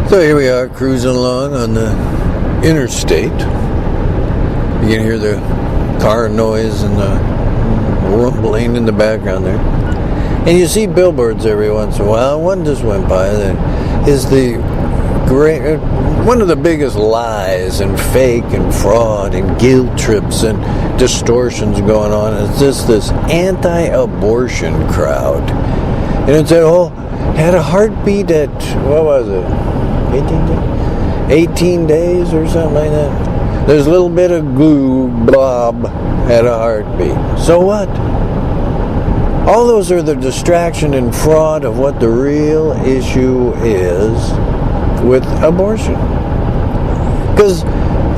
So here we are cruising along on the interstate. You can hear the car noise and the rumbling in the background there. And you see billboards every once in a while. One just went by that is the great, one of the biggest lies and fake and fraud and guilt trips and distortions going on is just this anti-abortion crowd. And it said, had a heartbeat at, what was it, 18 days or something like that. There's a little bit of glue blob had a heartbeat. So what? All those are the distraction and fraud of what the real issue is with abortion. Because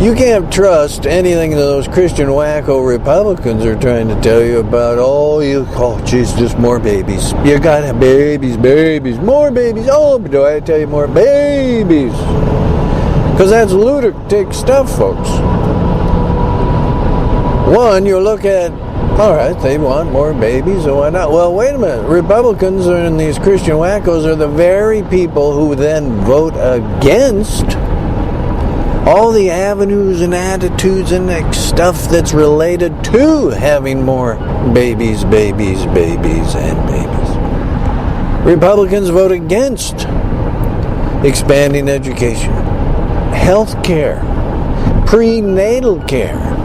you can't trust anything that those Christian wacko Republicans are trying to tell you about. Geez, just more babies. You gotta have babies, more babies. Oh, do I tell you more babies? Because that's lunatic stuff, folks. One, you look at, all right, they want more babies, so why not? Well, wait a minute. Republicans and these Christian wackos are the very people who then vote against all the avenues and attitudes and stuff that's related to having more babies. Republicans vote against expanding education, health care, prenatal care,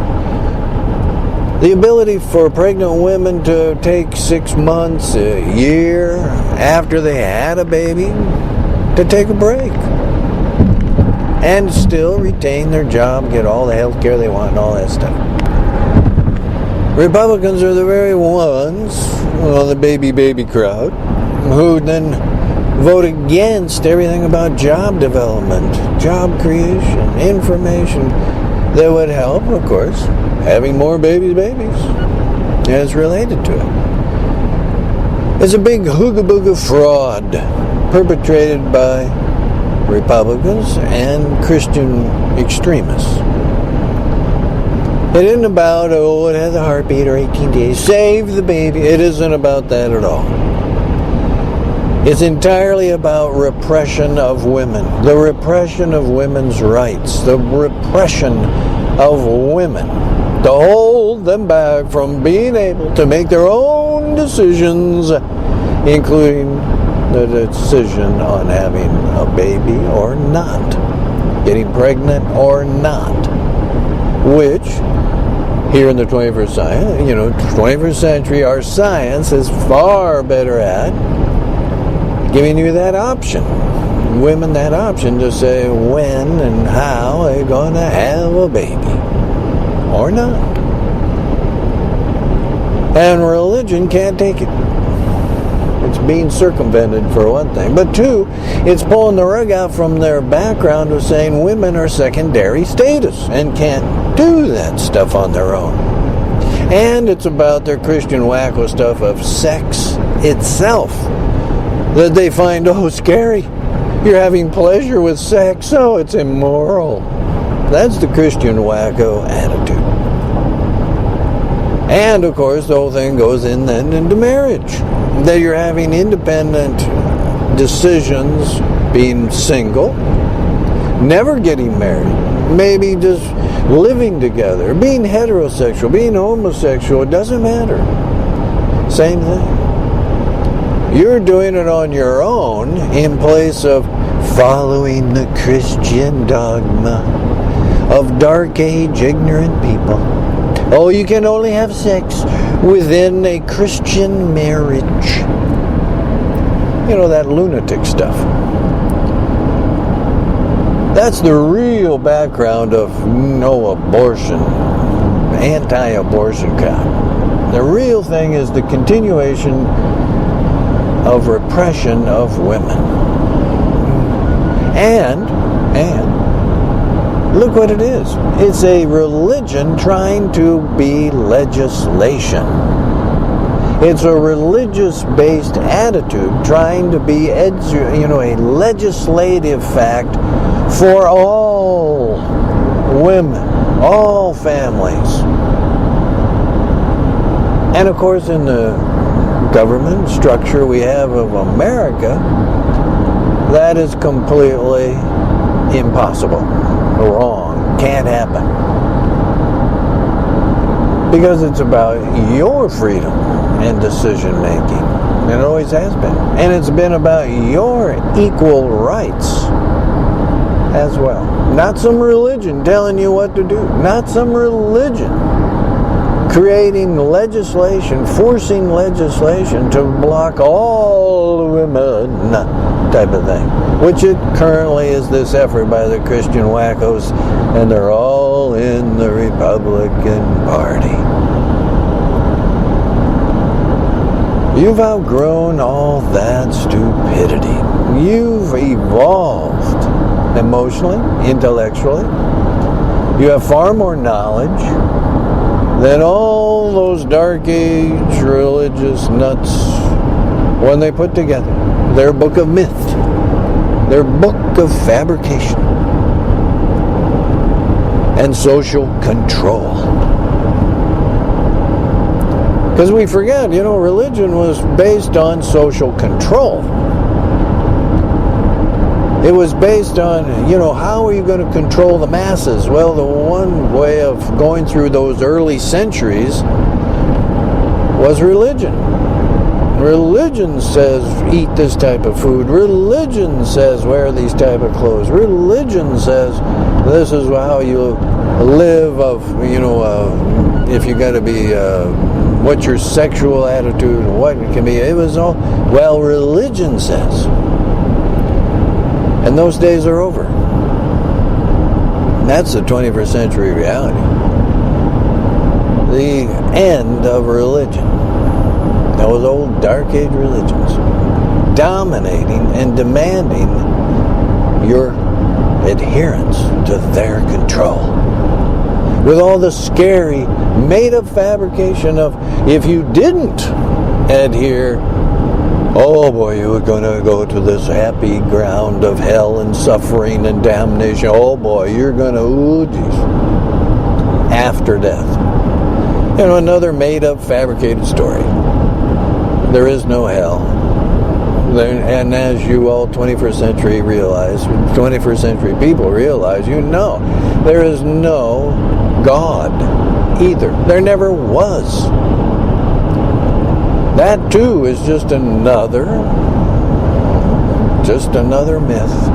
the ability for pregnant women to take 6 months, a year after they had a baby to take a break and still retain their job, get all the health care they want and all that stuff. Republicans are the very ones, the baby crowd, who then vote against everything about job development, job creation, information that would help, of course, having more babies, as related to it. It's a big hooga-booga fraud perpetrated by Republicans and Christian extremists. It isn't about, it has a heartbeat or 18 days, save the baby. It isn't about that at all. It's entirely about repression of women, the repression of women's rights, the repression of women, to hold them back from being able to make their own decisions, including the decision on having a baby or not, getting pregnant or not, which here in the 21st century, our science is far better at giving you that option, women that option to say when and how they're going to have a baby or not. And religion can't take it. It's being circumvented, for one thing. But two, it's pulling the rug out from their background of saying women are secondary status and can't do that stuff on their own. And it's about their Christian wacko stuff of sex itself that they find, scary. You're having pleasure with sex, it's immoral. That's the Christian wacko attitude. And, of course, the whole thing goes in then into marriage. That you're having independent decisions, being single, never getting married, maybe just living together, being heterosexual, being homosexual, it doesn't matter. Same thing. You're doing it on your own in place of following the Christian dogma of dark age ignorant people. You can only have sex within a Christian marriage. That lunatic stuff. That's the real background of no abortion, anti-abortion crowd. The real thing is the continuation of repression of women. And look what it is. It's a religion trying to be legislation. It's a religious-based attitude trying to be a legislative fact for all women, all families. And of course, in the government structure we have of America, That is completely impossible. Wrong. Can't happen. Because it's about your freedom and decision making. And it always has been. And it's been about your equal rights as well. Not some religion telling you what to do. Not some religion creating legislation, forcing legislation to block all women type of thing. Which it currently is this effort by the Christian wackos, and they're all in the Republican Party. You've outgrown all that stupidity. You've evolved emotionally, intellectually. You have far more knowledge than all those dark age religious nuts when they put together their book of myth, their book of fabrication and social control. Because we forget, religion was based on social control. It was based on, how are you going to control the masses? Well, the one way of going through those early centuries was religion. Religion says eat this type of food. Religion says wear these type of clothes. Religion says this is how you live. If you got to be, what's your sexual attitude and what it can be. It was all religion says. And those days are over. That's the 21st century reality. The end of religion. Those old dark age religions dominating and demanding your adherence to their control. With all the scary made-up fabrication of if you didn't adhere, oh boy, you were going to go to this happy ground of hell and suffering and damnation. Oh boy, you're going to, after death. Another made-up, fabricated story. There is no hell. And as you all 21st century realize, 21st century people realize, there is no God either. There never was. That too is just another myth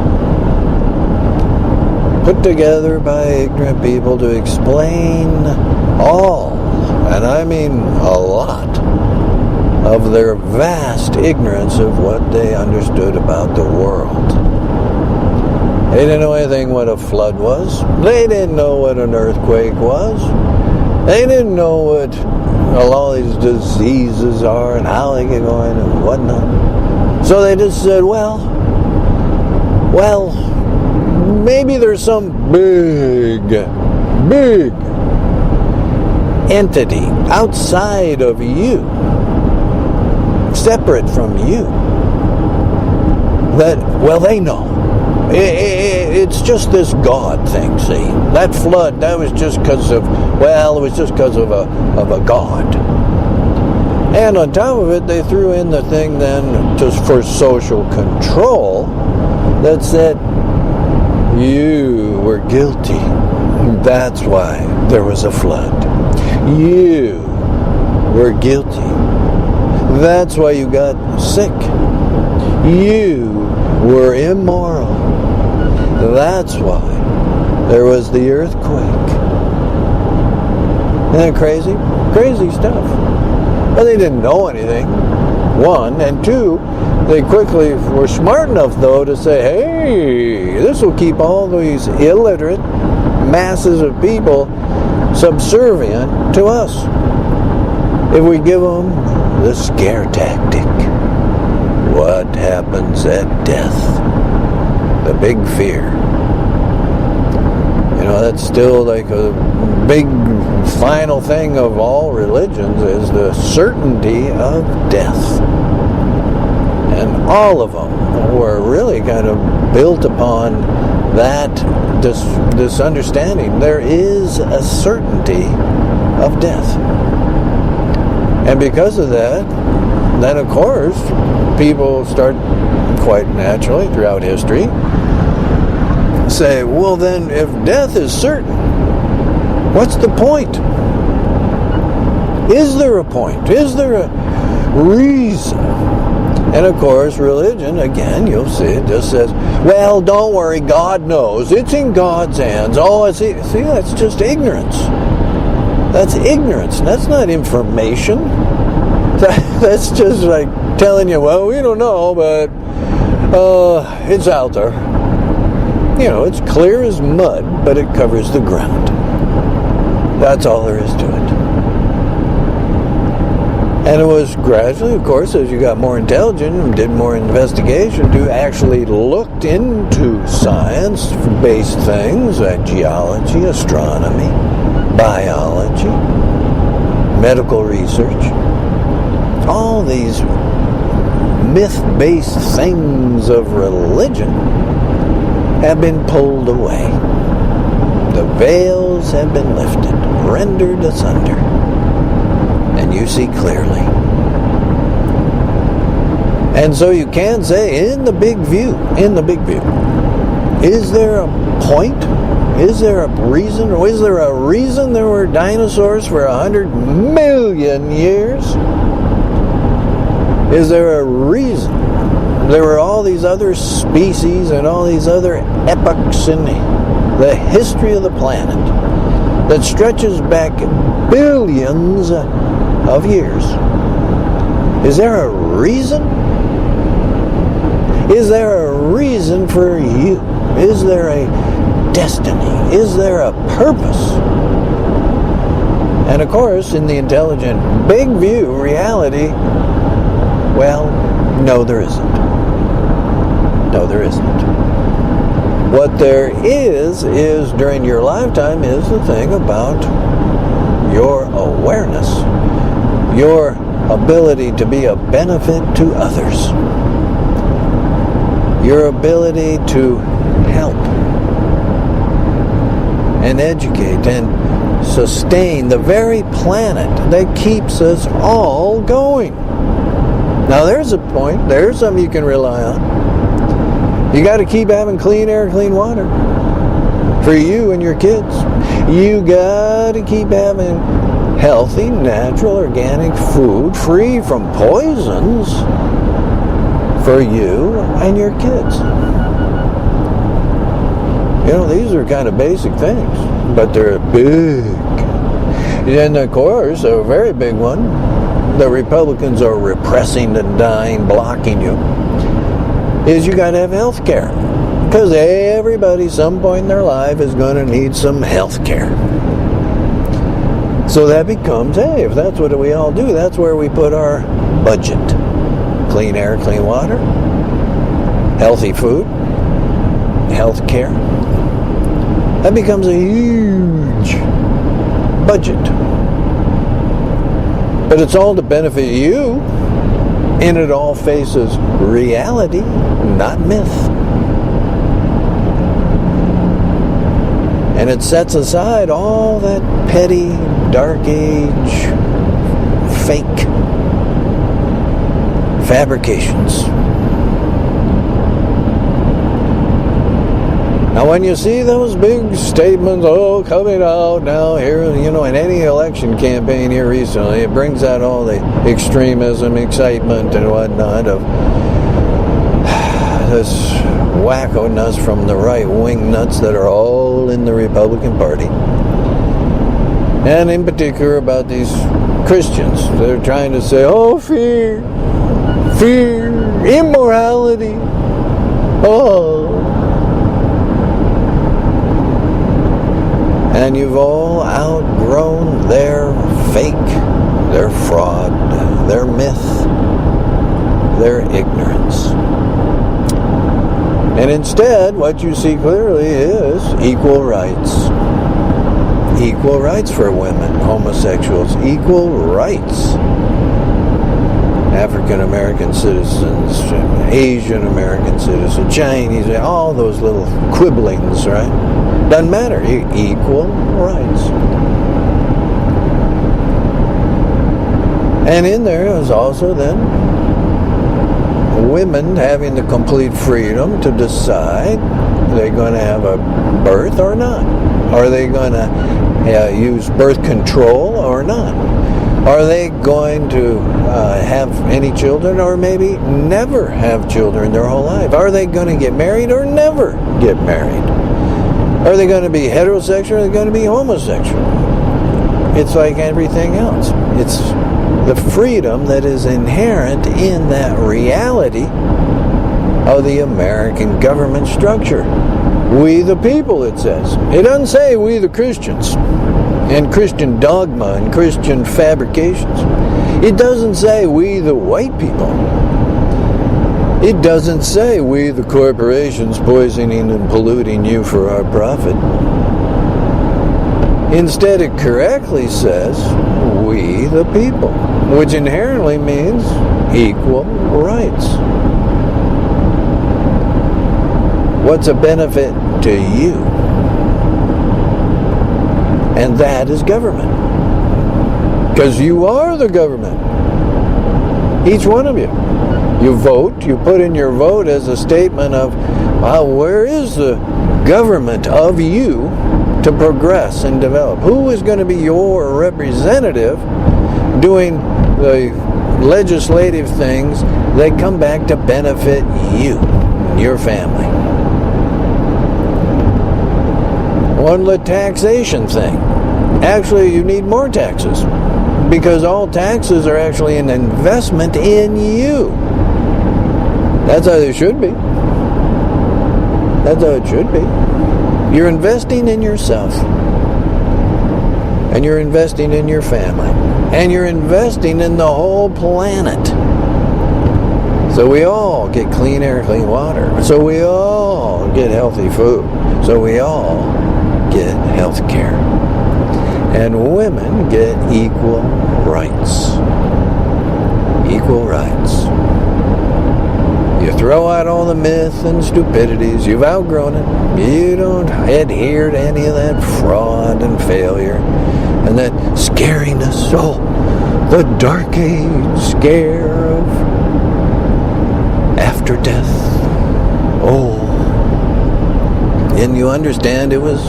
put together by ignorant people to explain all, and I mean a lot, of their vast ignorance of what they understood about the world. They didn't know anything what a flood was. They didn't know what an earthquake was. They didn't know what all these diseases are and how they get going and whatnot. So they just said, well, maybe there's some big entity outside of you, separate from you, that, they know. It's just this God thing, see. That flood, that was just because of, it was just because of a God. And on top of it, they threw in the thing then just for social control that said, you were guilty. That's why there was a flood. You were guilty. That's why you got sick. You were immoral. That's why there was the earthquake. Isn't that crazy? Crazy stuff. But they didn't know anything, one. And two, they quickly were smart enough, though, to say, hey, this will keep all these illiterate masses of people subservient to us. If we give them the scare tactic. What happens at death? The big fear. That's still like a big final thing of all religions, is the certainty of death. And all of them were really kind of built upon that, this understanding. There is a certainty of death. And because of that, then of course, people start quite naturally throughout history, say, well then, if death is certain, what's the point? Is there a point? Is there a reason? And of course, religion, again, you'll see it just says, well, don't worry, God knows. It's in God's hands. Oh, see, that's just ignorance. That's ignorance. That's not information. That's just like telling you, well, we don't know, but it's out there. You know, it's clear as mud, but it covers the ground. That's all there is to it. And it was gradually, of course, as you got more intelligent and did more investigation, to actually looked into science-based things like geology, astronomy, biology, medical research. All these myth-based things of religion have been pulled away. The veils have been lifted, rendered asunder. And you see clearly. And so you can say, in the big view, is there a point? Is there a reason? Or is there a reason there were dinosaurs for 100 million years? Is there a reason there were all these other species and all these other epochs in the history of the planet that stretches back billions of years? Is there a reason? Is there a reason for you? Is there a destiny? Is there a purpose? And of course, in the intelligent big view reality, well, no, there isn't. No, there isn't. What there is during your lifetime is the thing about your awareness, your ability to be a benefit to others, your ability to help and educate and sustain the very planet that keeps us all going. Now there's a point, there's something you can rely on. You got to keep having clean air, clean water for you and your kids. You got to keep having healthy, natural, organic food free from poisons for you and your kids. You know, these are kind of basic things, but they're big. And of course, a very big one, the Republicans are repressing the dying, blocking you, is you got to have health care. Because everybody, some point in their life, is going to need some health care. So that becomes, hey, if that's what we all do, that's where we put our budget. Clean air, clean water, healthy food, health care. That becomes a huge budget. But it's all to benefit you, and it all faces reality, not myth. And it sets aside all that petty, dark age, fake fabrications. Now when you see those big statements, coming out now here, in any election campaign here recently, it brings out all the extremism, excitement, and whatnot of this wacko-nuts from the right-wing nuts that are all in the Republican Party. And in particular about these Christians. They're trying to say, fear, immorality, And you've all outgrown their fake, their fraud, their myth, their ignorance. And instead, what you see clearly is equal rights. Equal rights for women, homosexuals, equal rights. African American citizens, Asian American citizens, Chinese, all those little quibblings, right? Doesn't matter. Equal rights. And in there is also then women having the complete freedom to decide they're going to have a birth or not. Are they going to use birth control or not? Are they going to have any children or maybe never have children their whole life? Are they going to get married or never get married? Are they going to be heterosexual or are they going to be homosexual? It's like everything else. It's the freedom that is inherent in that reality of the American government structure. We the people, it says. It doesn't say we the Christians and Christian dogma and Christian fabrications. It doesn't say we the white people. It doesn't say we the corporations poisoning and polluting you for our profit. Instead, it correctly says we the people, which inherently means equal rights. What's a benefit to you? And that is government. Because you are the government. Each one of you. You vote, you put in your vote as a statement of, well, where is the government of you to progress and develop? Who is going to be your representative doing the legislative things that come back to benefit you and your family? On the taxation thing, actually you need more taxes because all taxes are actually an investment in you. That's how it should be. That's how it should be. You're investing in yourself, and you're investing in your family, and you're investing in the whole planet. So we all get clean air, clean water. So we all get healthy food. So we all get health care. And women get equal rights. Equal rights. You throw out all the myth and stupidities. You've outgrown it. You don't adhere to any of that fraud and failure and that scariness. Oh, the dark age scare of after death. Oh. And you understand it was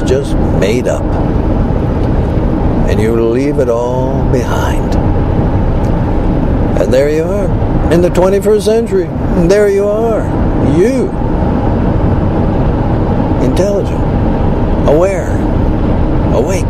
just made up. And you leave it all behind. And there you are, in the 21st century. And there you are, you, intelligent, aware, awake,